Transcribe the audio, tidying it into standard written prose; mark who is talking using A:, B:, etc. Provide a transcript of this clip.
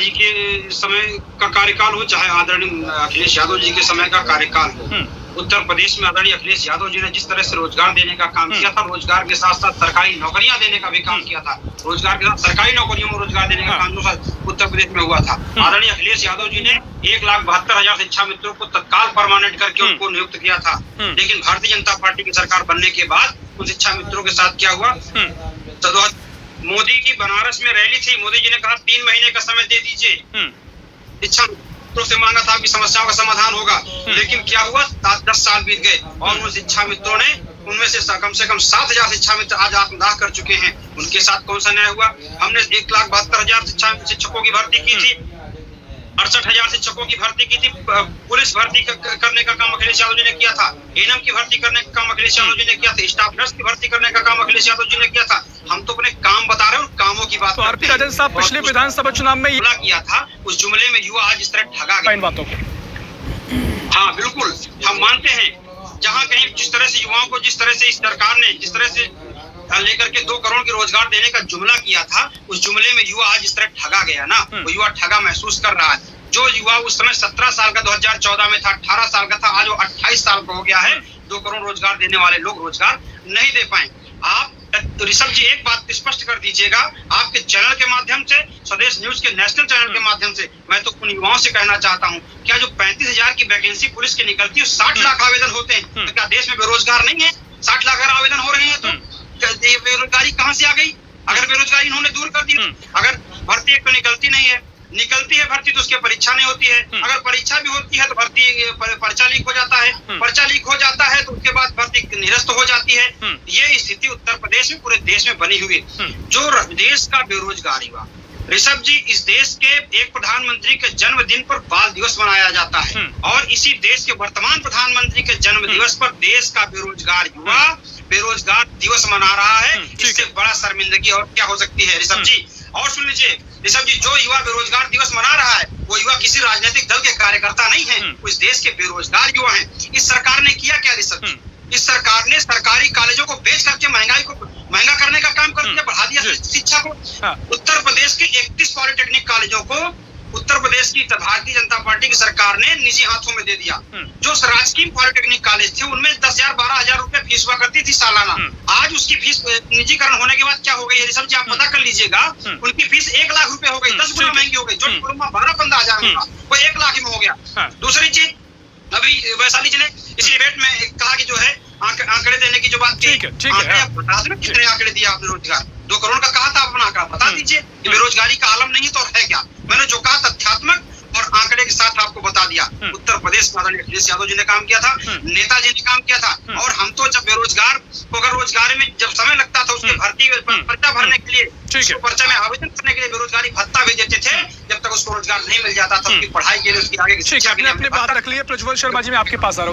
A: जी के समय का कार्यकाल हो, चाहे आदरणीय अखिलेश यादव जी के समय का कार्यकाल हो, उत्तर प्रदेश में आदरणीय अखिलेश यादव जी ने जिस तरह से रोजगार देने का काम किया था, रोजगार के साथ साथ सरकारी नौकरियां देने का भी काम किया था। रोजगार के साथ सरकारी नौकरियों में रोजगार देने का काम जो उत्तर प्रदेश में हुआ था। आदरणीय अखिलेश यादव जी ने 1,72,000 शिक्षा मित्रों को तत्काल परमानेंट करके उनको नियुक्त किया था। लेकिन भारतीय जनता पार्टी की सरकार बनने के बाद उन शिक्षा मित्रों के साथ क्या हुआ? मोदी की बनारस में रैली थी, मोदी जी ने कहा 3 महीने का समय दे दीजिए, शिक्षा मित्रों से मांगा था कि समस्याओं का समाधान होगा। लेकिन क्या हुआ? 10 साल बीत गए और उन शिक्षा मित्रों ने उनमें से कम 7,000 शिक्षा मित्र आज आत्मदाह कर चुके हैं। उनके साथ कौन सा न्याय हुआ? हमने 1,72,000 शिक्षकों की भर्ती की थी, 68,000 शिक्षकों की भर्ती की थी, पुलिस भर्ती करने का काम अखिलेश यादव जी ने किया था, एएनएम की भर्ती करने का काम अखिलेश यादव जी ने किया था, स्टाफ नर्स की भर्ती करने का काम अखिलेश यादव जी ने किया था। हम तो अपने काम बता रहे हैं, कामों की बात।
B: तो आरपी राजन साहब पिछले विधानसभा चुनाव में
A: जुमला किया था, उस जुमले में युवा आज इस तरह ठगा गए
B: इन बातों को।
A: हाँ बिल्कुल, हम मानते हैं जहाँ कहीं जिस तरह से युवाओं को, जिस तरह से इस सरकार ने जिस तरह से लेकर के 2 करोड़ के रोजगार देने का जुमला किया था, उस जुमले में युवा आज इस तरह ठगा गया ना, वो युवा ठगा महसूस कर रहा है। जो युवा उस समय 17 साल का 2014 में था, 18 साल का था, आज वो 28 साल का हो गया है। 2 करोड़ रोजगार देने वाले लोग रोजगार नहीं दे पाए। आप ऋषभ जी एक बात स्पष्ट कर दीजिएगा, आपके चैनल के माध्यम से, स्वदेश न्यूज के नेशनल चैनल के माध्यम से, मैं तो उन युवाओं से कहना चाहता हूं, क्या जो 35,000 की वैकेंसी पुलिस की निकलती है, 60 लाख आवेदन होते हैं, तो क्या देश में बेरोजगार नहीं है? 60 लाख अगर आवेदन हो रहे हैं तो बेरोजगारी कहाँ से आ गई? अगर बेरोजगारी इन्होंने दूर कर दी, अगर भर्ती एक तो निकलती नहीं है, निकलती है भर्ती तो उसकी परीक्षा नहीं होती है, अगर परीक्षा भी होती है तो भर्ती पर्चा लीक हो जाता है, पर्चा लीक हो जाता है तो उसके बाद भर्ती निरस्त हो जाती है। ये स्थिति उत्तर प्रदेश में, पूरे देश में बनी हुई है। जो देश का बेरोजगार युवा, ऋषभ जी, इस देश के एक प्रधानमंत्री के जन्मदिन पर बाल दिवस मनाया जाता है और इसी देश के वर्तमान प्रधानमंत्री के जन्म दिवस पर देश का बेरोजगार युवा बेरोजगार दिवस मना रहा है। इससे बड़ा शर्मिंदगी और क्या हो सकती है ऋषभ जी? और सुन लीजिए ऋषभ जी, जो युवा बेरोजगार दिवस मना रहा है वो युवा किसी राजनीतिक दल के कार्यकर्ता नहीं है, वो इस देश के बेरोजगार युवा हैं। इस सरकार ने किया क्या ऋषभ जी? इस सरकार ने सरकारी कॉलेजों को बेच करके महंगाई को महंगा करने का काम कर दिया, बढ़ा दिया शिक्षा को। उत्तर प्रदेश के 31 पॉलिटेक्निक कॉलेजों को उत्तर प्रदेश की भारतीय जनता पार्टी की सरकार ने निजी हाथों में दे दिया। जो राजकीय पॉलिटेक्निक कॉलेज थे उनमें 10,000 12,000 रुपए फीस हुआ करती थी सालाना। आज उसकी फीस निजीकरण होने के बाद क्या हो गई है ऋषभ जी? आप पता कर लीजिएगा, उनकी फीस 1 लाख रुपए हो गई, 10 गुना महंगी हो गई। जो डिप्लोमा 12-15,000 होगा वो 1 लाख में हो गया। दूसरी चीज, अभी वैशाली जी ने इस डिबेट में कहा कि जो है आंकड़े देने की जो बात की, आंकड़े आप बता देना कितने आंकड़े दिए आपने रोजगार? 2 करोड़ का कहा था, अपना आंकड़ा बता दीजिए कि बेरोजगारी का आलम नहीं है तो है क्या? मैंने जो कहा तथ्यात्मक और आंकड़े के साथ आपको बता दिया। उत्तर प्रदेश में आदरणीय अखिलेश यादव जी ने काम किया था, नेताजी ने काम किया था। और हम तो जब बेरोजगार को, अगर रोजगार में जब समय लगता था उसके भर्ती पर्चा भरने के लिए, उसको पर्चा में आवेदन करने के लिए बेरोजगारी भत्ता भी देते थे, जब तक उसको रोजगार नहीं मिल जाता था, उसकी पढ़ाई के लिए, उसकी आगे की शिक्षा के लिए।
B: अपनी बात रख ली है। प्रज्वल शर्मा जी, मैं आपके पास आ रहा हूँ।